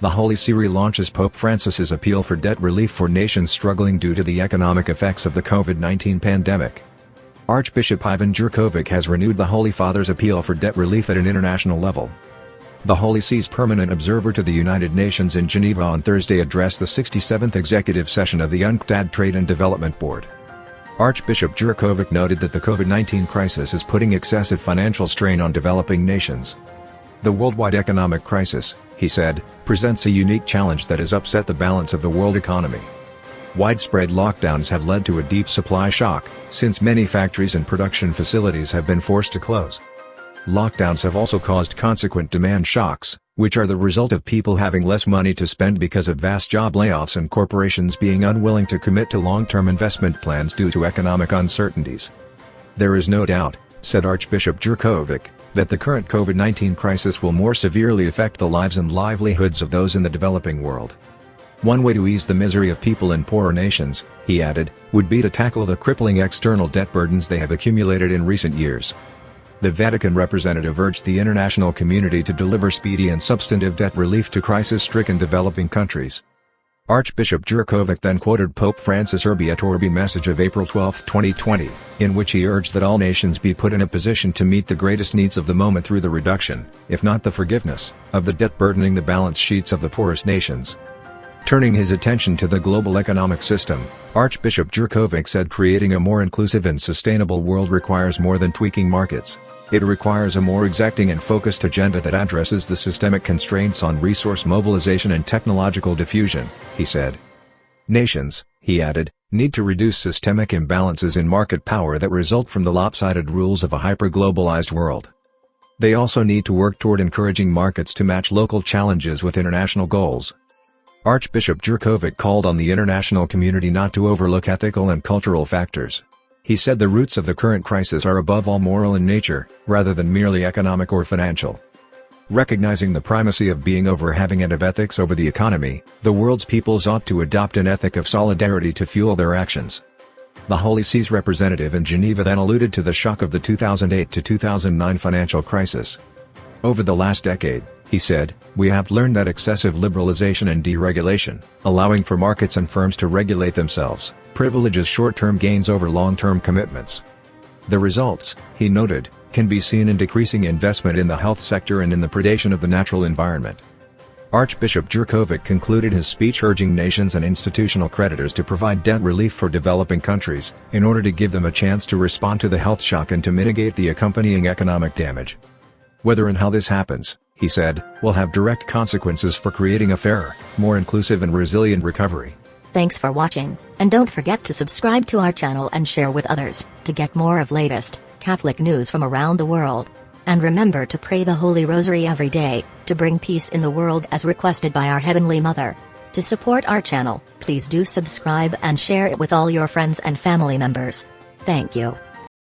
The Holy See launches Pope Francis's appeal for debt relief for nations struggling due to the economic effects of the COVID-19 pandemic. Archbishop Ivan Jurkovic has renewed the Holy Father's appeal for debt relief at an international level. The Holy See's permanent observer to the United Nations in Geneva on Thursday addressed the 67th executive session of the UNCTAD Trade and Development Board. Archbishop Jurkovic noted that the COVID-19 crisis is putting excessive financial strain on developing nations. The worldwide economic crisis, he said, presents a unique challenge that has upset the balance of the world economy. Widespread lockdowns have led to a deep supply shock, since many factories and production facilities have been forced to close. Lockdowns have also caused consequent demand shocks, which are the result of people having less money to spend because of vast job layoffs and corporations being unwilling to commit to long-term investment plans due to economic uncertainties. There is no doubt, said Archbishop Jurkovic, that the current COVID-19 crisis will more severely affect the lives and livelihoods of those in the developing world. One way to ease the misery of people in poorer nations, he added, would be to tackle the crippling external debt burdens they have accumulated in recent years. The Vatican representative urged the international community to deliver speedy and substantive debt relief to crisis-stricken developing countries. Archbishop Jurkovic then quoted Pope Francis' Urbi et Orbi message of April 12, 2020, in which he urged that all nations be put in a position to meet the greatest needs of the moment through the reduction, if not the forgiveness, of the debt burdening the balance sheets of the poorest nations. Turning his attention to the global economic system, Archbishop Jurkovic said creating a more inclusive and sustainable world requires more than tweaking markets. It requires a more exacting and focused agenda that addresses the systemic constraints on resource mobilization and technological diffusion, he said. Nations, he added, need to reduce systemic imbalances in market power that result from the lopsided rules of a hyper-globalized world. They also need to work toward encouraging markets to match local challenges with international goals. Archbishop Jurkovic called on the international community not to overlook ethical and cultural factors. He said the roots of the current crisis are above all moral in nature, rather than merely economic or financial. Recognizing the primacy of being over having and of ethics over the economy, the world's peoples ought to adopt an ethic of solidarity to fuel their actions. The Holy See's representative in Geneva then alluded to the shock of the 2008 to 2009 financial crisis. Over the last decade, he said, we have learned that excessive liberalization and deregulation, allowing for markets and firms to regulate themselves, privileges short-term gains over long-term commitments. The results, he noted, can be seen in decreasing investment in the health sector and in the predation of the natural environment. Archbishop Jurkovic concluded his speech urging nations and institutional creditors to provide debt relief for developing countries, in order to give them a chance to respond to the health shock and to mitigate the accompanying economic damage. Whether and how this happens, he said, will have direct consequences for creating a fairer, more inclusive and resilient recovery. Thanks for watching, and don't forget to subscribe to our channel and share with others, to get more of latest Catholic news from around the world. And remember to pray the Holy Rosary every day, to bring peace in the world as requested by our Heavenly Mother. To support our channel, please do subscribe and share it with all your friends and family members. Thank you.